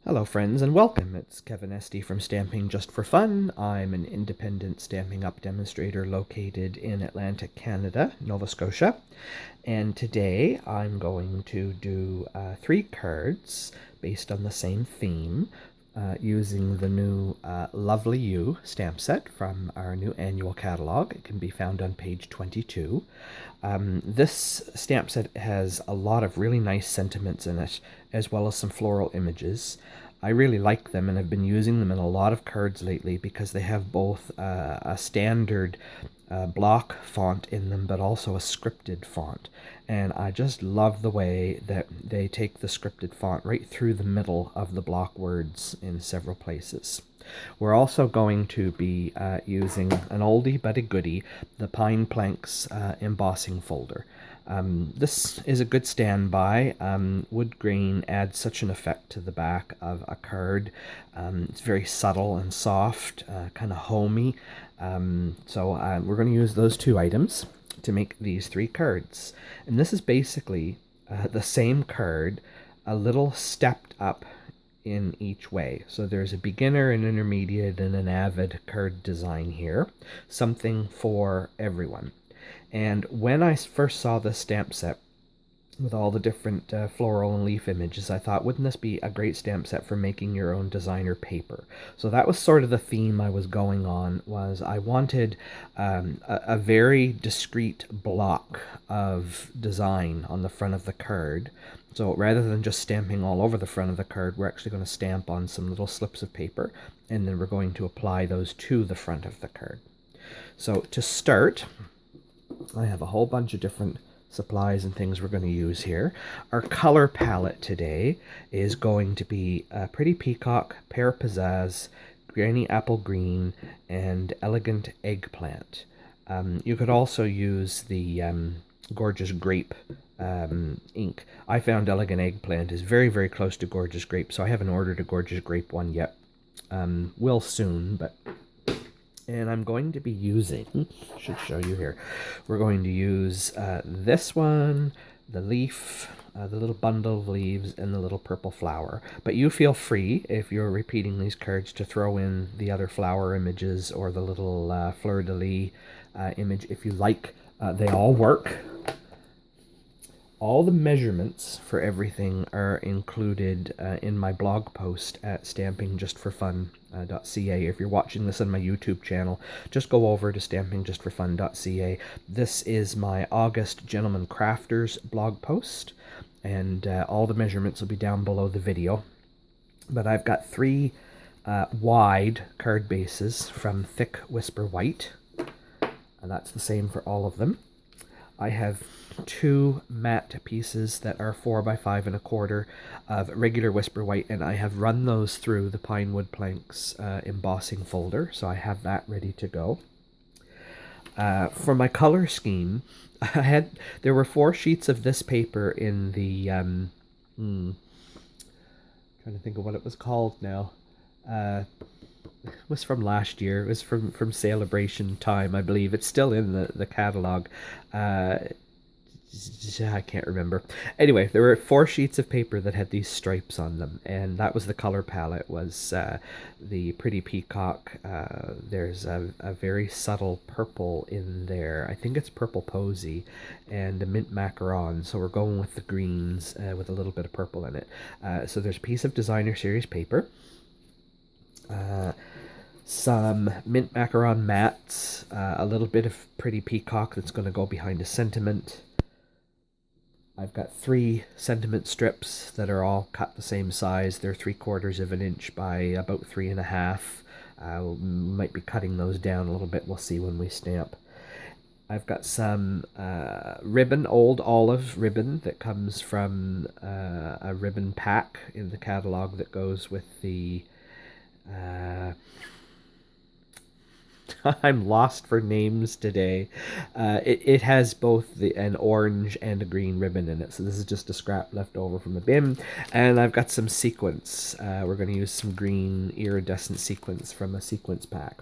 Hello friends and welcome. It's Kevin Esty from Stamping Just for Fun. I'm an independent Stampin' Up! Demonstrator located in Atlantic Canada, Nova Scotia. And today I'm going to do 3 cards based on the same theme using the new Lovely You stamp set from our new annual catalog. It can be found on page 22. This stamp set has a lot of really nice sentiments in it, as well as some floral images. I really like them and have been using them in a lot of cards lately because they have both a standard block font in them, but also a scripted font. And I just love the way that they take the scripted font right through the middle of the block words in several places. We're also going to be using an oldie but a goodie, the Pine Planks embossing folder. This is a good standby. Wood grain adds such an effect to the back of a card. It's very subtle and soft, kind of homey. So we're going to use those 2 items to make these 3 cards. And this is basically the same card, a little stepped up in each way. So there's a beginner, an intermediate, and an avid card design here. Something for everyone. And when I first saw this stamp set with all the different floral and leaf images, I thought, wouldn't this be a great stamp set for making your own designer paper? So that was sort of the theme I was going on, was I wanted a very discreet block of design on the front of the card. So rather than just stamping all over the front of the card, we're actually going to stamp on some little slips of paper, and then we're going to apply those to the front of the card. So to start, I have a whole bunch of different supplies and things we're going to use here. Our color palette today is going to be Pretty Peacock, Pear Pizzazz, Granny Apple Green, and Elegant Eggplant. You could also use the Gorgeous Grape ink. I found Elegant Eggplant is very, very close to Gorgeous Grape, so I haven't ordered a Gorgeous Grape one yet. Will soon, but... And I'm going to be using, should show you here, we're going to use this one, the leaf, the little bundle of leaves, and the little purple flower. But you feel free, if you're repeating these cards, to throw in the other flower images or the little fleur-de-lis image if you like. They all work. All the measurements for everything are included in my blog post at StampingJustForFun.CA. If you're watching this on my YouTube channel, just go over to StampingJustForFun.CA. This is my August Gentleman Crafters blog post, and all the measurements will be down below the video. But I've got 3 wide card bases from Thick Whisper White, and that's the same for all of them. I have 2 matte pieces that are 4x5 1/4 of regular Whisper White, and I have run those through the Pine Wood Planks embossing folder, so I have that ready to go. For my color scheme, there were 4 sheets of this paper in the trying to think of what it was called now. It was from last year. It was from Celebration Time, I believe. It's still in the catalog. I can't remember. Anyway, there were 4 sheets of paper that had these stripes on them, and that was the color palette, was the Pretty Peacock. There's a very subtle purple in there. I think it's Purple Posy, and a Mint Macaron, so we're going with the greens with a little bit of purple in it. So there's a piece of Designer Series paper. Some Mint Macaron mats, a little bit of Pretty Peacock that's going to go behind a sentiment. I've got 3 sentiment strips that are all cut the same size. They're 3/4 of an inch by about 3.5. We might be cutting those down a little bit. We'll see when we stamp. I've got some ribbon, old olive ribbon that comes from a ribbon pack in the catalog that goes with the... I'm lost for names today. It has both an orange and a green ribbon in it, so this is just a scrap left over from the bin. And I've got some sequins. We're going to use some green iridescent sequins from a sequins pack.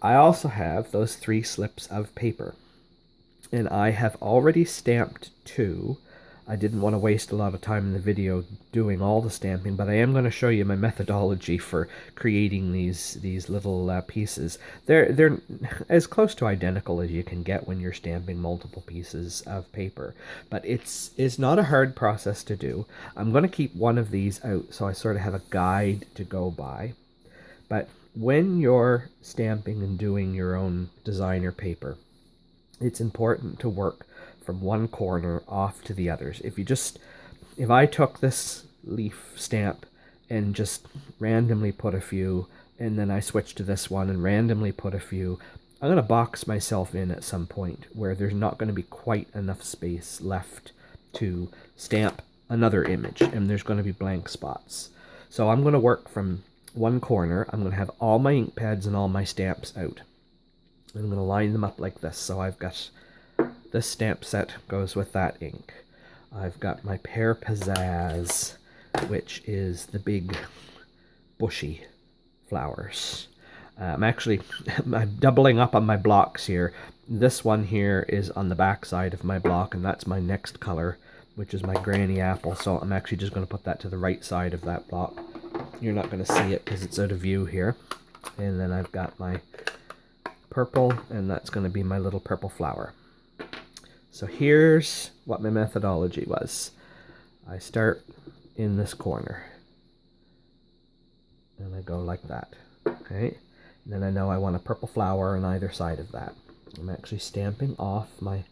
I also have those 3 slips of paper, and I have already stamped 2 I didn't want to waste a lot of time in the video doing all the stamping, but I am going to show you my methodology for creating these little pieces. They're as close to identical as you can get when you're stamping multiple pieces of paper, but it's not a hard process to do. I'm going to keep one of these out so I sort of have a guide to go by. But when you're stamping and doing your own designer paper, it's important to work from one corner off to the others. If I took this leaf stamp and just randomly put a few, and then I switched to this one and randomly put a few, I'm going to box myself in at some point where there's not going to be quite enough space left to stamp another image, and there's going to be blank spots. So I'm going to work from one corner. I'm going to have all my ink pads and all my stamps out. I'm going to line them up like this. So I've got this stamp set goes with that ink. I've got my Pear Pizzazz, which is the big bushy flowers. I'm doubling up on my blocks here. This one here is on the back side of my block, and that's my next color, which is my Granny Apple. So I'm actually just going to put that to the right side of that block. You're not going to see it because it's out of view here. And then I've got my purple, and that's going to be my little purple flower. So here's what my methodology was. I start in this corner, and I go like that, okay? And then I know I want a purple flower on either side of that. I'm actually stamping off my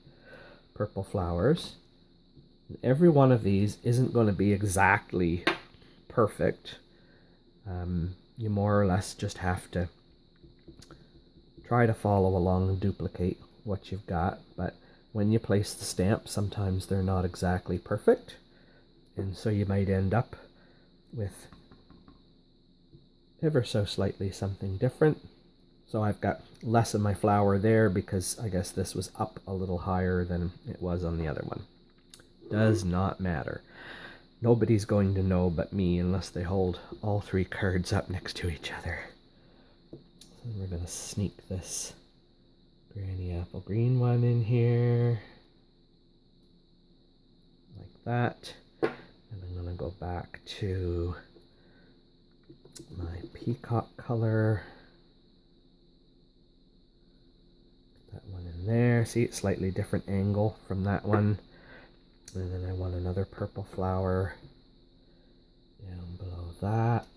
purple flowers. Every one of these isn't going to be exactly perfect. You more or less just have to try to follow along and duplicate what you've got, but when you place the stamp, sometimes they're not exactly perfect, and so you might end up with ever so slightly something different. So I've got less of my flower there because I guess this was up a little higher than it was on the other one. Does not matter. Nobody's going to know but me unless they hold all three cards up next to each other. So we're going to sneak this Granny Apple green one in here, like that. And I'm going to go back to my peacock color. Put that one in there. See, it's slightly different angle from that one. And then I want another purple flower down below that.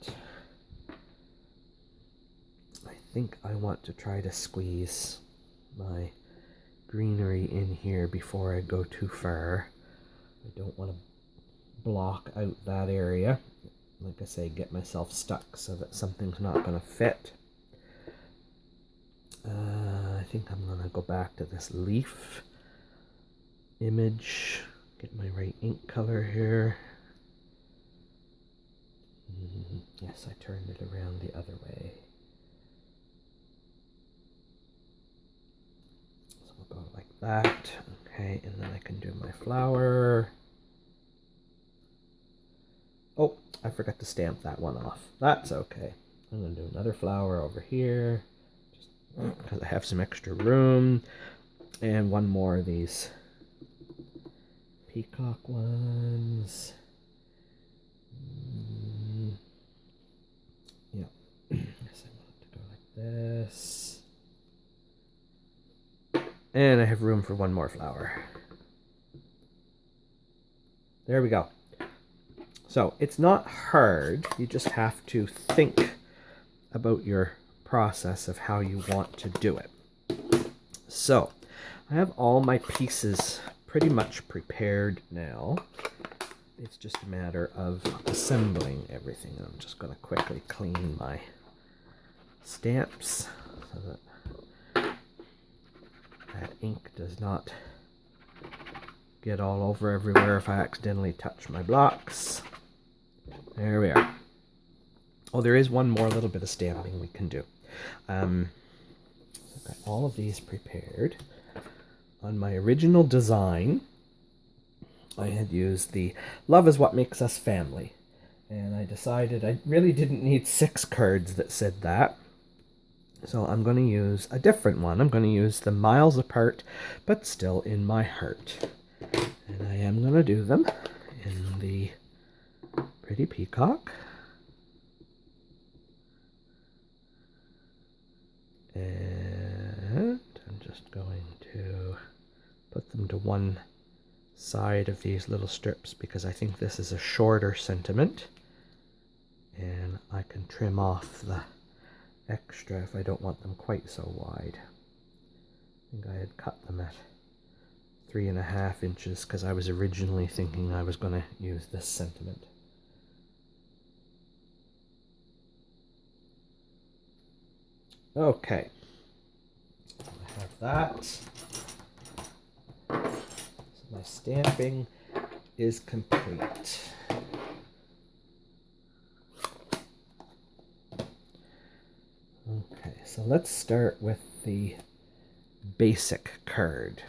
I think I want to try to squeeze my greenery in here before I go too far. I don't want to block out that area. Like I say, get myself stuck so that something's not going to fit. I think I'm going to go back to this leaf image. Get my right ink color here. Yes, I turned it around the other way. So we'll go like that. Okay, and then I can do my flower. Oh, I forgot to stamp that one off. That's okay. I'm going to do another flower over here, just because I have some extra room. And one more of these peacock ones. Yeah. Yes, I want it to go like this. And I have room for one more flower. There we go. So it's not hard. You just have to think about your process of how you want to do it. So I have all my pieces pretty much prepared now. It's just a matter of assembling everything. I'm just going to quickly clean my stamps so that ink does not get all over everywhere if I accidentally touch my blocks. There we are. Oh, there is one more little bit of stamping we can do. I've got all of these prepared. On my original design, I had used the Love is What Makes Us Family. And I decided I really didn't need 6 cards that said that. So I'm going to use a different one. I'm going to use the Miles Apart, but Still in My Heart. And I am going to do them in the Pretty Peacock. And I'm just going to put them to one side of these little strips because I think this is a shorter sentiment. And I can trim off the extra if I don't want them quite so wide. I think I had cut them at 3.5 inches because I was originally thinking I was going to use this sentiment. Okay, I have that. So my stamping is complete. Okay, so let's start with the basic card.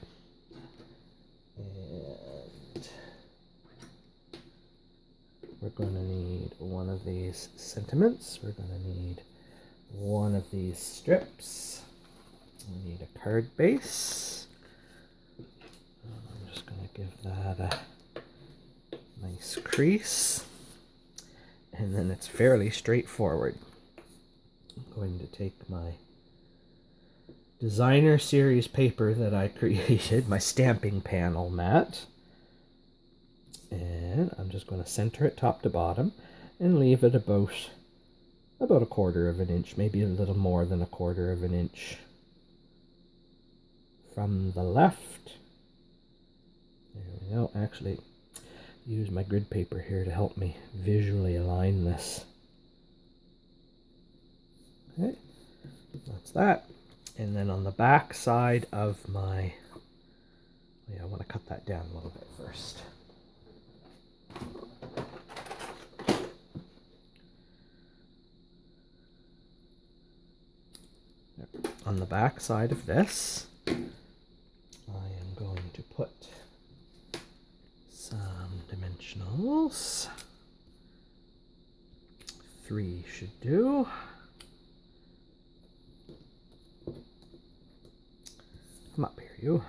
And we're going to need one of these sentiments. We're going to need one of these strips. We need a card base. I'm just going to give that a nice crease. And then it's fairly straightforward. I'm going to take my designer series paper that I created, my stamping panel mat, and I'm just going to center it top to bottom and leave it about 1/4 inch, maybe a little more than 1/4 inch from the left. There we go. Actually, use my grid paper here to help me visually align this. Okay, that's that. And then on the back side of my, I want to cut that down a little bit first. On the back side of this, I am going to put some dimensionals. 3 should do. Come up here, you.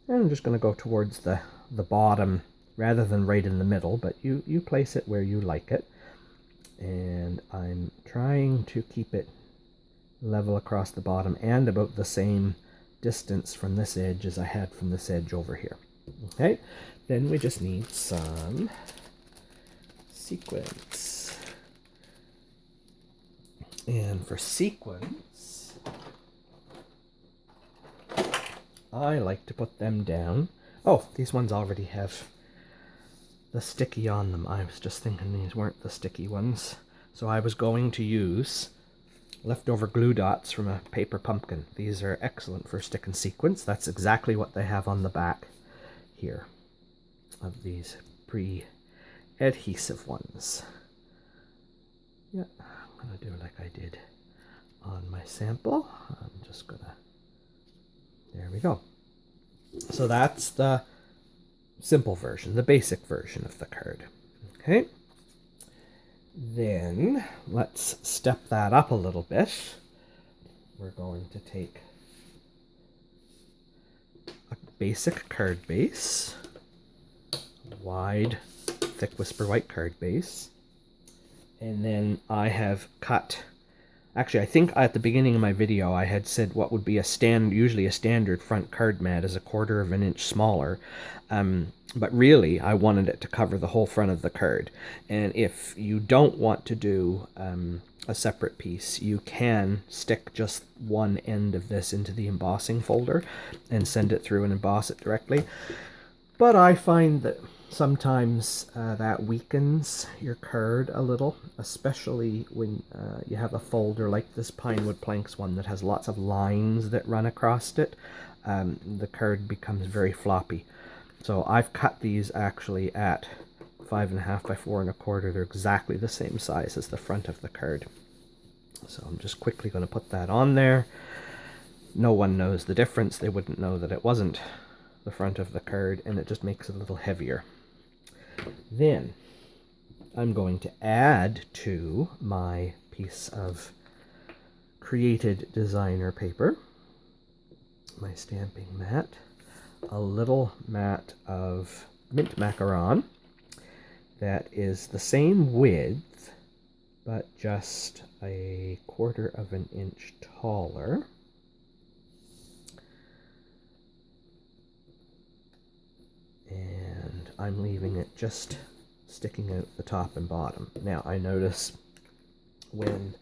And I'm just going to go towards the bottom rather than right in the middle, but you place it where you like it. And I'm trying to keep it level across the bottom and about the same distance from this edge as I had from this edge over here. Okay, then we just need some sequins. And for sequins, I like to put them down. Oh, these ones already have the sticky on them. I was just thinking these weren't the sticky ones. So I was going to use leftover glue dots from a paper pumpkin. These are excellent for sticking sequins. That's exactly what they have on the back here of these pre-adhesive ones. Yeah. I'm going to do like I did on my sample. I'm just going to, there we go. So that's the simple version, the basic version of the card. Okay. Then let's step that up a little bit. We're going to take a basic card base, wide, thick Whisper White card base. And then I have cut, actually I think at the beginning of my video I had said what would be usually a standard front card mat is 1/4 inch smaller. But really I wanted it to cover the whole front of the card. And if you don't want to do a separate piece, you can stick just one end of this into the embossing folder and send it through and emboss it directly. But I find that sometimes that weakens your card a little, especially when you have a folder like this Pinewood Planks one that has lots of lines that run across it. The card becomes very floppy. So I've cut these actually at 5.5 by 4 1/4. They're exactly the same size as the front of the card. So I'm just quickly going to put that on there. No one knows the difference. They wouldn't know that it wasn't the front of the card, and it just makes it a little heavier. Then I'm going to add to my piece of created designer paper, my stamping mat, a little mat of mint macaron that is the same width but just a 1/4 of an inch taller. And I'm leaving it just sticking out the top and bottom. Now I notice when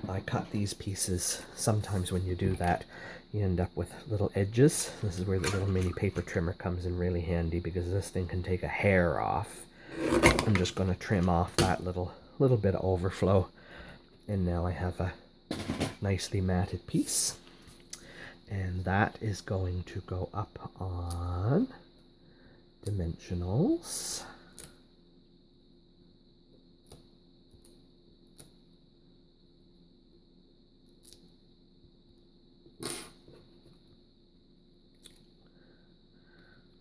I cut these pieces, sometimes when you do that, you end up with little edges. This is where the little mini paper trimmer comes in really handy, because this thing can take a hair off. I'm just going to trim off that little bit of overflow, and now I have a nicely matted piece, and that is going to go up on dimensionals.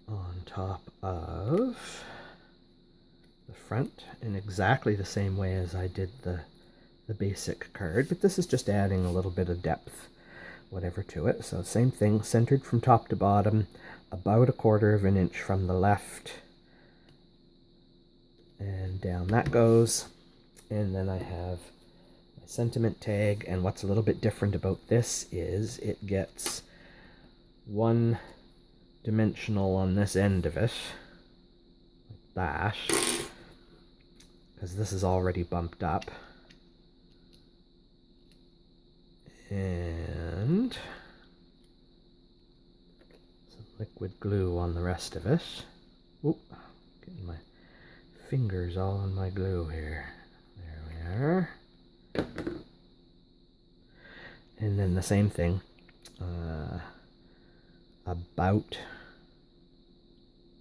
On top of the front in exactly the same way as I did the basic card, but this is just adding a little bit of depth, whatever, to it. So same thing, centered from top to bottom, about 1/4 of an inch from the left, and down that goes. And then I have my sentiment tag, and what's a little bit different about this is it gets one dimensional on this end of it, like that, because this is already bumped up, and some liquid glue on the rest of it. Oop, getting my fingers all on my glue here. There we are. And then the same thing, about,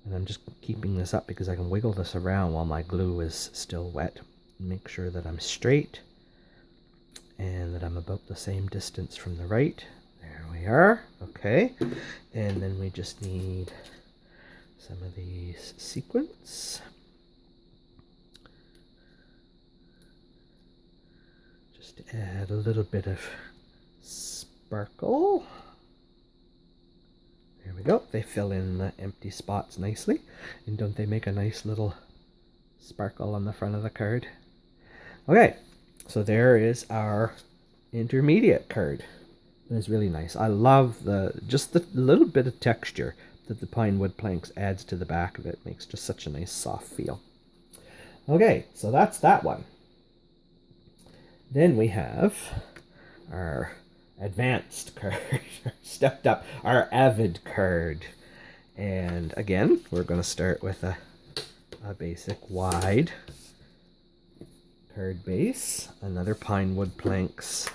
and I'm just keeping this up because I can wiggle this around while my glue is still wet. Make sure that I'm straight and that I'm about the same distance from the right. There we are. Okay, and then we just need some of these sequins. Just to add a little bit of sparkle. There we go. They fill in the empty spots nicely. And don't they make a nice little sparkle on the front of the card? Okay, so there is our intermediate card. It's really nice. I love just the little bit of texture that the pine wood planks adds to the back of it. It makes just such a nice soft feel. Okay, so that's that one. Then we have our advanced card, stepped up, our Avid card. And again, we're going to start with a basic wide card base, another pine wood planks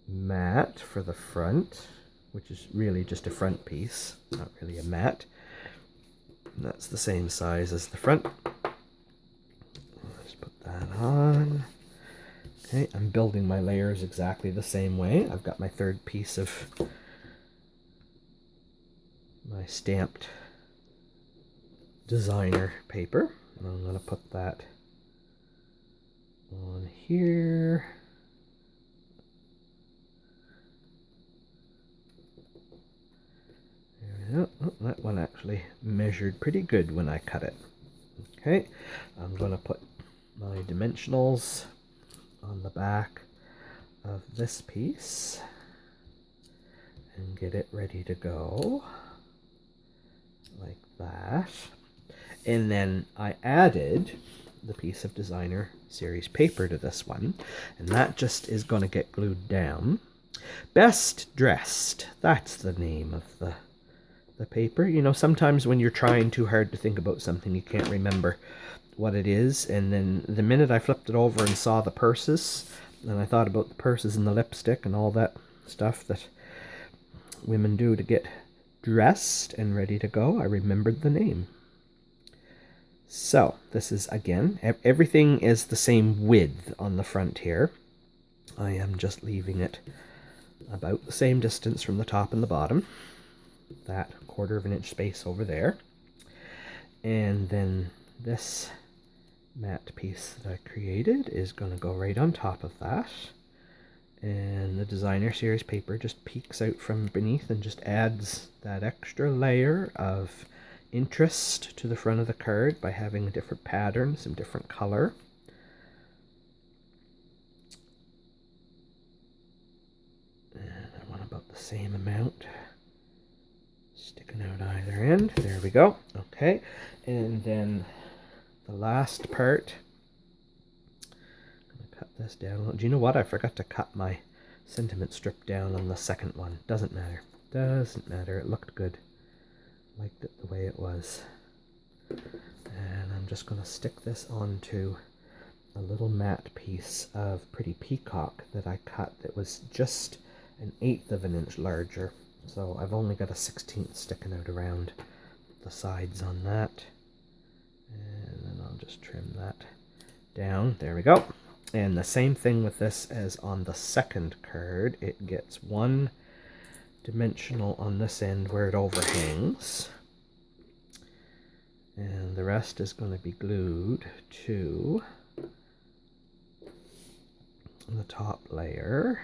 mat for the front, which is really just a front piece, not really a mat. And that's the same size as the front. Let's put that on. Okay, I'm building my layers exactly the same way. I've got my third piece of my stamped designer paper, and I'm going to put that on here. There we go. Oh, that one actually measured pretty good when I cut it. Okay, I'm going to put my dimensionals on the back of this piece and get it ready to go like that. And then I added the piece of designer series paper to this one, and that just is going to get glued down. Best Dressed, that's the name of the paper. You know, sometimes when you're trying too hard to think about something, you can't remember what it is, and then the minute I flipped it over and saw the purses, and I thought about the purses and the lipstick and all that stuff that women do to get dressed and ready to go, I remembered the name. So this is, again, everything is the same width on the front here. I am just leaving it about the same distance from the top and the bottom, that 1/4 of an inch space over there. And then this matte piece that I created is going to go right on top of that. And the designer series paper just peeks out from beneath and just adds that extra layer of interest to the front of the card by having a different pattern, some different color. And I want about the same amount sticking out either end. There we go. Okay, and then the last part, I'm going to cut this down. Do you know what? I forgot to cut my sentiment strip down on the second one. Doesn't matter. Doesn't matter. It looked good. Liked it the way it was. And I'm just going to stick this onto a little matte piece of Pretty Peacock that I cut that was just 1/8 of an inch larger. So I've only got a 1/16 sticking out around the sides on that. And then I'll just trim that down. There we go. And the same thing with this as on the second card. It gets one dimensional on this end where it overhangs. And the rest is going to be glued to the top layer.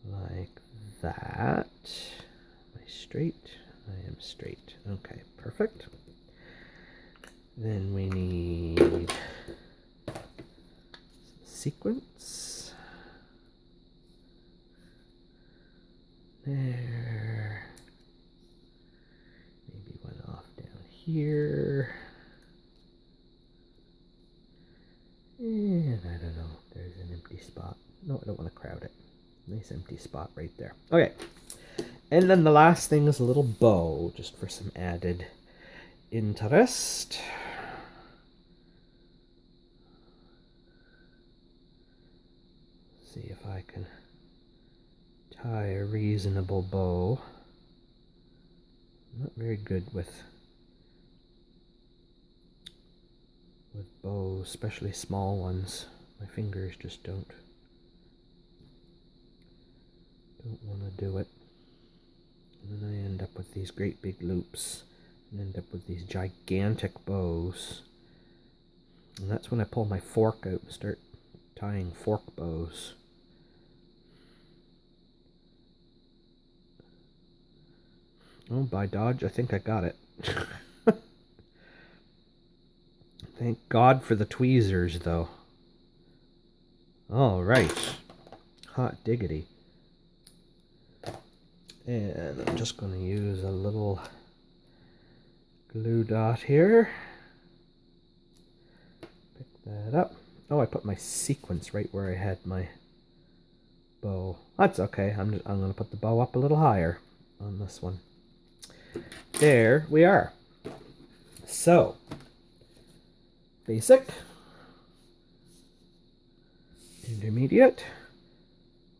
Like that. Am I straight? I am straight. Okay, perfect. Then we need some sequins. There. Maybe one off down here. And I don't know, there's an empty spot. No, I don't want to crowd it. Nice empty spot right there. Okay. And then the last thing is a little bow, just for some added interest. See if I can tie a reasonable bow. I'm not very good with bows, especially small ones. My fingers just don't want to do it. And then I end up with these great big loops and end up with these gigantic bows. And that's when I pull my fork out and start tying fork bows. Oh, by Dodge, I think I got it. Thank God for the tweezers, though. All right. Hot diggity. And I'm just going to use a little glue dot here. Pick that up. Oh, I put my sequence right where I had my bow. That's okay. I'm going to put the bow up a little higher on this one. There we are. So, basic, intermediate,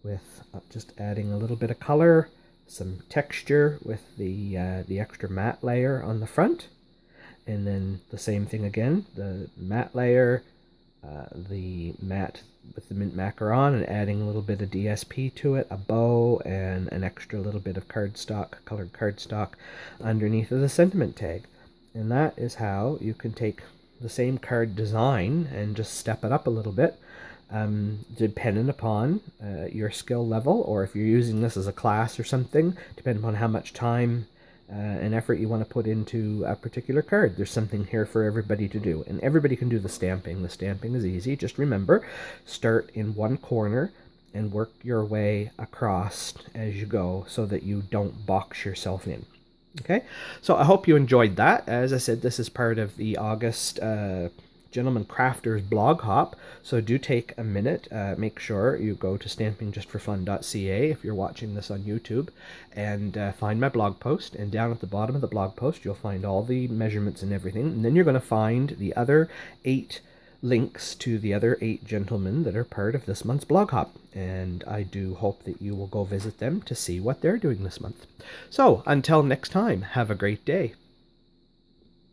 with just adding a little bit of color, some texture with the extra matte layer on the front, and then the same thing again, the matte layer, the matte with the mint macaron, and adding a little bit of DSP to it, a bow, and an extra little bit of cardstock, colored cardstock underneath of the sentiment tag. And that is how you can take the same card design and just step it up a little bit, depending upon your skill level, or if you're using this as a class or something, depending upon how much time and effort you want to put into a particular card. There's something here for everybody to do, and everybody can do the stamping. The stamping is easy. Just remember, start in one corner and work your way across as you go so that you don't box yourself in. Okay, so I hope you enjoyed that. As I said, this is part of the August Gentleman Crafters blog hop, so do take a minute. Make sure you go to StampingJustForFun.CA if you're watching this on YouTube, and find my blog post, and down at the bottom of the blog post you'll find all the measurements and everything, and then you're going to find the other 8 links to the other 8 gentlemen that are part of this month's blog hop, and I do hope that you will go visit them to see what they're doing this month. So until next time, have a great day.